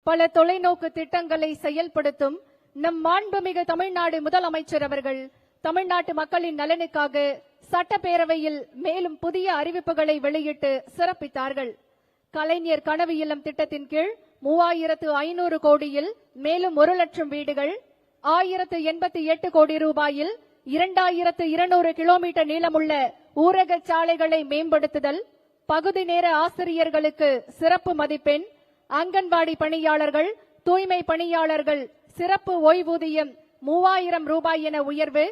பல தொலைநோக்கு திட்டங்களை செயல்படுத்தும் நம் மாண்புமிகு தமிழ்நாடு முதலமைச்சர் அவர்கள் தமிழ்நாட்டு மக்களின் நலனுக்காக சட்டப்பேரவையில் மேலும் புதிய அறிவிப்புகளை வெளியிட்டு சிறப்பித்தார்கள். கலைஞர் கனவு இல்லம் திட்டத்தின் கீழ் 3500 கோடியில் மேலும் 1 லட்சம் வீடுகள், 1088 கோடி ரூபாயில் 2200 கிலோமீட்டர் நீளமுள்ள ஊரக சாலைகளை மேம்படுத்துதல், பகுதி நேர ஆசிரியர்களுக்கு சிறப்பு மதிப்பெண், அங்கன்வாடி பணியாளர்கள், தூய்மை பணியாளர்கள் சிறப்பு ஓய்வூதியம் 3000 ரூபாய் என உயர்வு,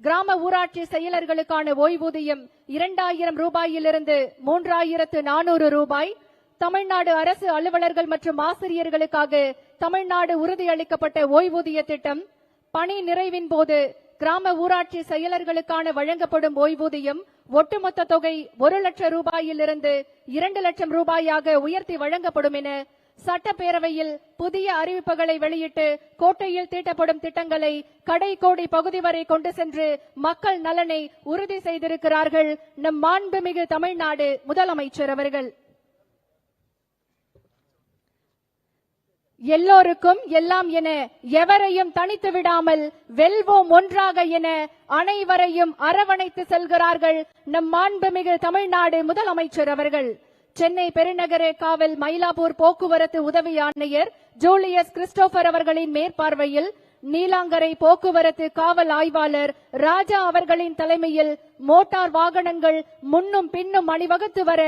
கிராம ஊராட்சி செயலர்களுக்கான ஓய்வூதியம் 2000 ரூபாயிலிருந்து 3400 ரூபாய், தமிழ்நாடு அரசு அலுவலர்கள் மற்றும் ஆசிரியர்களுக்காக தமிழ்நாடு உறுதியளிக்கப்பட்ட ஓய்வூதிய திட்டம், பணி நிறைவின் போது கிராம ஊராட்சி செயலர்களுக்கான வழங்கப்படும் ஓய்வூதியம் ஒட்டுமொத்த தொகை 1 லட்சம் ரூபாயிலிருந்து 2 லட்சம் ரூபாயாக உயர்த்தி வழங்கப்படும் என சட்டப்பேரவையில் புதிய அறிவிப்புகளை வெளியிட்டு கோட்டையில் தீட்டப்படும் திட்டங்களை கடைக்கோடி பகுதி வரை கொண்டு சென்று மக்கள் நலனை உறுதி செய்திருக்கிறார்கள் நம் மாண்புமிகு தமிழ்நாடு முதலமைச்சர் அவர்கள். எல்லோருக்கும் எல்லாம் என எவரையும் தனித்து விடாமல் வெல்வோம் ஒன்றாக என அனைவரையும் அரவணைத்து செல்கிறார்கள் நம் மாண்புமிகு தமிழ்நாடு முதலமைச்சர் அவர்கள். சென்னை பெருநகர காவல் மயிலாப்பூர் போக்குவரத்து உதவி ஆணையர் ஜூலியஸ் கிறிஸ்டோபர் அவர்களின் மேற்பார்வையில் நீலாங்கரை போக்குவரத்து காவல் ஆய்வாளர் ராஜா அவர்களின் தலைமையில் மோட்டார் வாகனங்கள் முன்னும் பின்னும் அணிவகுத்து வர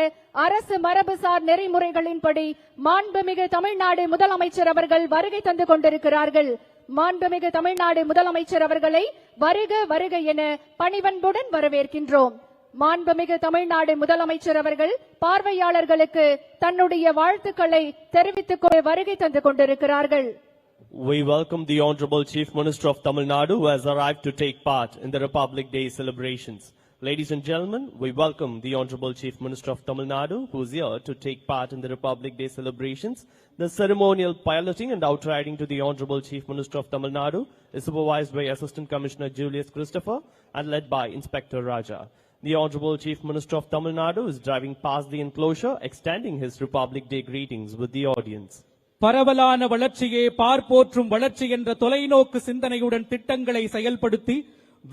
அரசு மரபுசார் நெறிமுறைகளின்படி மாண்புமிகு தமிழ்நாடு முதலமைச்சர் அவர்கள் வருகை தந்து கொண்டிருக்கிறார்கள். மாண்புமிகு தமிழ்நாடு முதலமைச்சர் அவர்களை வருக வருக என பணிவன்புடன் வரவேற்கின்றோம். மாண்புமிகு தமிழ்நாடு முதலமைச்சர் அவர்கள் பார்வையாளர்களுக்கு தன்னுடைய வாழ்த்துக்களை தெரிவித்துக் கொண்டு வருகை தந்து கொண்டிருக்கிறார்கள். We welcome the Honorable Chief Minister of Tamil Nadu who has arrived to take part in the Republic Day celebrations. Ladies and gentlemen, we welcome the Honorable Chief Minister of Tamil Nadu who is here to take part in the Republic Day celebrations. The ceremonial piloting and outriding to the Honorable Chief Minister of Tamil Nadu is supervised by Assistant Commissioner Julius Christopher and led by Inspector Raja. The Honorable Chief Minister of Tamil Nadu is driving past the enclosure, extending his Republic Day greetings with the audience. பரவலான வளர்ச்சியே பார்ப்போற்றும் வளர்ச்சி என்ற தொலைநோக்கு சிந்தனையுடன் திட்டங்களை செயல்படுத்தி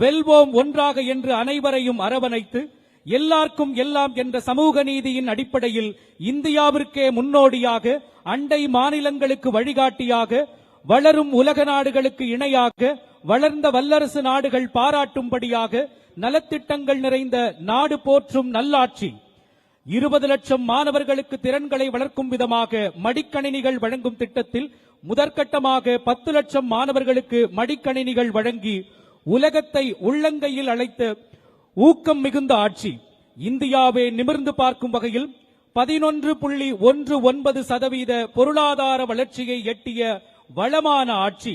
வெல்வோம் ஒன்றாக என்று அனைவரையும் அரவணைத்து எல்லாருக்கும் எல்லாம் என்ற சமூக நீதியின் அடிப்படையில் இந்தியாவிற்கே முன்னோடியாக, அண்டை மாநிலங்களுக்கு வழிகாட்டியாக, வளரும் உலக நாடுகளுக்கு இணையாக, வளர்ந்த வல்லரசு நாடுகள் பாராட்டும்படியாக நலத்திட்டங்கள் நிறைந்த நாடு போற்றும் நல்லாட்சி, 20 லட்சம் மாணவர்களுக்கு திறன்களை வளர்க்கும் விதமாக மடிக்கணினிகள் வழங்கும் திட்டத்தில் முதற்கட்டமாக 10 லட்சம் மாணவர்களுக்கு மடிக்கணினிகள் வழங்கி உலகத்தை உள்ளங்கையில் அழைத்த ஊக்கம் மிகுந்த ஆட்சி, இந்தியாவை நிமிர்ந்து பார்க்கும் வகையில் 11.19% பொருளாதார வளர்ச்சியை எட்டிய வளமான ஆட்சி,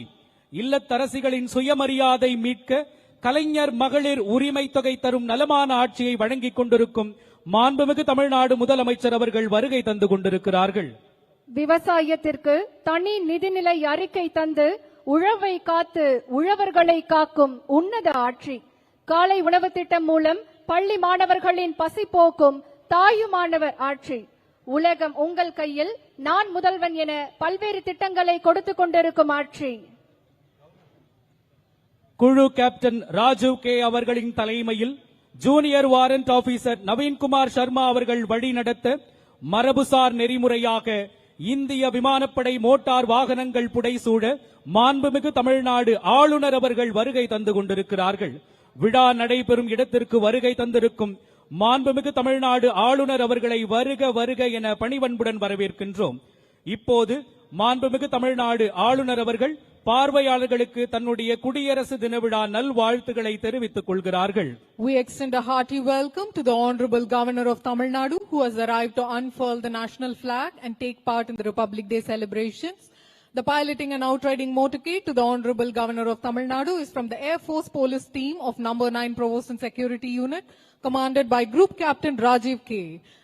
இல்லத்தரசிகளின் சுயமரியாதை மீட்க கலைஞர் மகளிர் உரிமை தொகை தரும் நலமான ஆட்சியை வழங்கிக் கொண்டிருக்கும் மாண்புமிகு தமிழ்நாடு முதலமைச்சர் அவர்கள் வருகை தந்து கொண்டிருக்கிறார்கள். விவசாயத்திற்கு தனி நிதிநிலை அறிக்கை தந்து உழவை காத்து உழவர்களை காக்கும் உன்னத ஆட்சி, காலை உணவு திட்டம் மூலம் பள்ளி மாணவர்களின் பசி போக்கும் தாயுமானவர் ஆட்சி, உலகம் உங்கள் கையில் நான் முதல்வன் என பல்வேறு திட்டங்களை கொடுத்துக் கொண்டிருக்கும் ஆட்சி. குழு கேப்டன் ராஜீவ் கே அவர்களின் தலைமையில் junior warrant officer Naveenkumar Sharma அவர்கள் வழிநடத்த மரபுசார் நெறிமுறையாக இந்திய விமானப்படை மோட்டார் வாகனங்கள் புடைசூழ மாண்புமிகு தமிழ்நாடு ஆளுநர் அவர்கள் வருகை தந்து கொண்டிருக்கிறார்கள். விழா நடைபெறும் இடத்திற்கு வருகை தந்திருக்கும் மாண்புமிகு தமிழ்நாடு ஆளுநர் அவர்களை வருக வருக என பணிவன்புடன் வரவேற்கின்றோம். இப்போது மாண்புமிகு தமிழ்நாடு ஆளுநர் அவர்கள் பார்வையாளர்களுக்கு தன்னுடைய குடியரசு தின விழா நல்வாழ்த்துக்களை தெரிவித்துக் கொள்கிறார்கள். We extend a hearty welcome to the Honorable Governor of Tamil Nadu who has arrived to unfurl the national flag and take part in the Republic Day celebrations. The piloting and outriding motorcade to the Honorable Governor of Tamil Nadu is from the Air Force Police Team of No. 9 Provost and Security Unit, commanded by Group Captain Rajiv K.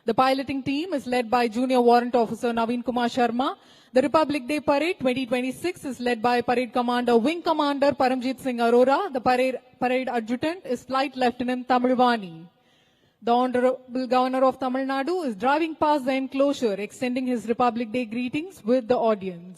The piloting team is led by Junior Warrant Officer Naveen Kumar Sharma. The Republic Day Parade 2026 is led by Parade Commander Wing Commander Paramjit Singh Arora. The parade adjutant is Flight Lieutenant Tamilvani. The Honorable Governor of Tamil Nadu is driving past the enclosure, extending his Republic Day greetings with the audience.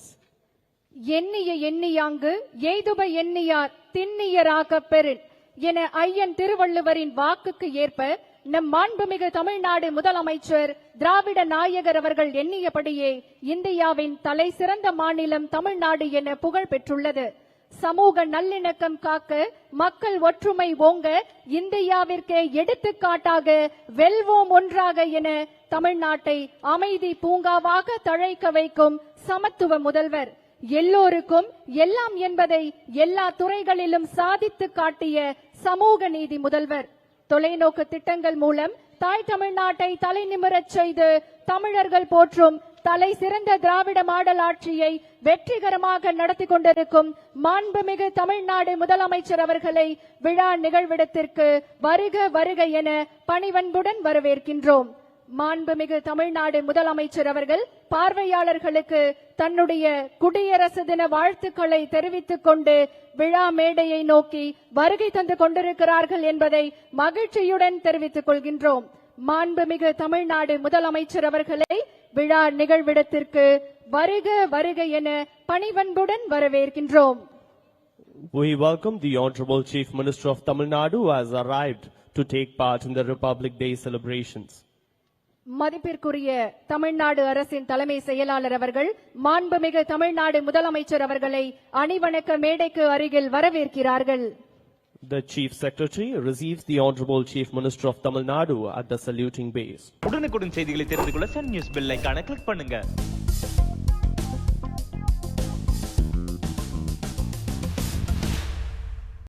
எண்ணிய எண்ணியாங்கு எய்துப எண்ணியார் திண்ணியராகப் பெறின் என ஐயன் திருவள்ளுவரின் வாக்குக்கு ஏற்ப நம் மாண்புமிகு தமிழ்நாடு முதலமைச்சர் திராவிட நாயகர் அவர்கள் எண்ணியபடியே இந்தியாவின் தலை சிறந்த மாநிலம் தமிழ்நாடு என புகழ் பெற்றுள்ளது. சமூக நல்லிணக்கம் காக்க, மக்கள் ஒற்றுமை ஓங்க, இந்தியாவிற்கே எடுத்துக்காட்டாக வெல்வோம் ஒன்றாக என தமிழ்நாட்டை அமைதி பூங்காவாக தழைக்க வைக்கும் சமத்துவ முதல்வர், எல்லோருக்கும் எல்லாம் என்பதை எல்லா துறைகளிலும் சாதித்து காட்டிய சமூக நீதி முதல்வர், தொலைநோக்கு திட்டங்கள் மூலம் தாய் தமிழ்நாட்டை தலை நிமிரச் செய்து தமிழர்கள் போற்றும் தலை சிறந்த திராவிட மாடல் ஆட்சியை வெற்றிகரமாக நடத்தி கொண்டிருக்கும் மாண்புமிகு தமிழ்நாடு முதலமைச்சர் அவர்களை விழா நிகழ்விடத்திற்கு வருக வருக என பணிவன்புடன் வரவேற்கின்றோம். மாண்புமிகு தமிழ்நாடு முதலமைச்சர் அவர்கள் பார்வையாளர்களுக்கு தன்னுடைய குடியரசு தின வாழ்த்துக்களை தெரிவித்துக் கொண்டு விழா மேடையை நோக்கி வருகை தந்து கொண்டிருக்கிறார்கள் என்பதை மகிழ்ச்சியுடன் தெரிவித்துக் கொள்கின்றோம். மாண்புமிகு தமிழ்நாடு முதலமைச்சர் அவர்களை விழா நிகழ்விடத்திற்கு வருக வருக என பணிவன்புடன் வரவேற்கின்றோம். We welcome the Honorable Chief Minister of Tamil Nadu who has arrived to take part in the Republic Day celebrations. மதிப்பிற்குரிய தமிழ்நாடு அரசின் தலைமை செயலாளர் அவர்கள் மாண்புமிகு தமிழ்நாடு முதலமைச்சர் அவர்களை அணிவணக்க மேடைக்கு அருகில் வரவேற்கிறார்கள். The Chief Secretary receives the Honorable Chief Minister of Tamil Nadu at the saluting base. உடனுக்குடன் செய்திகளை தெரிந்து கொள்ள சன் நியூஸ் பெல் ஐகானை கிளிக் பண்ணுங்க.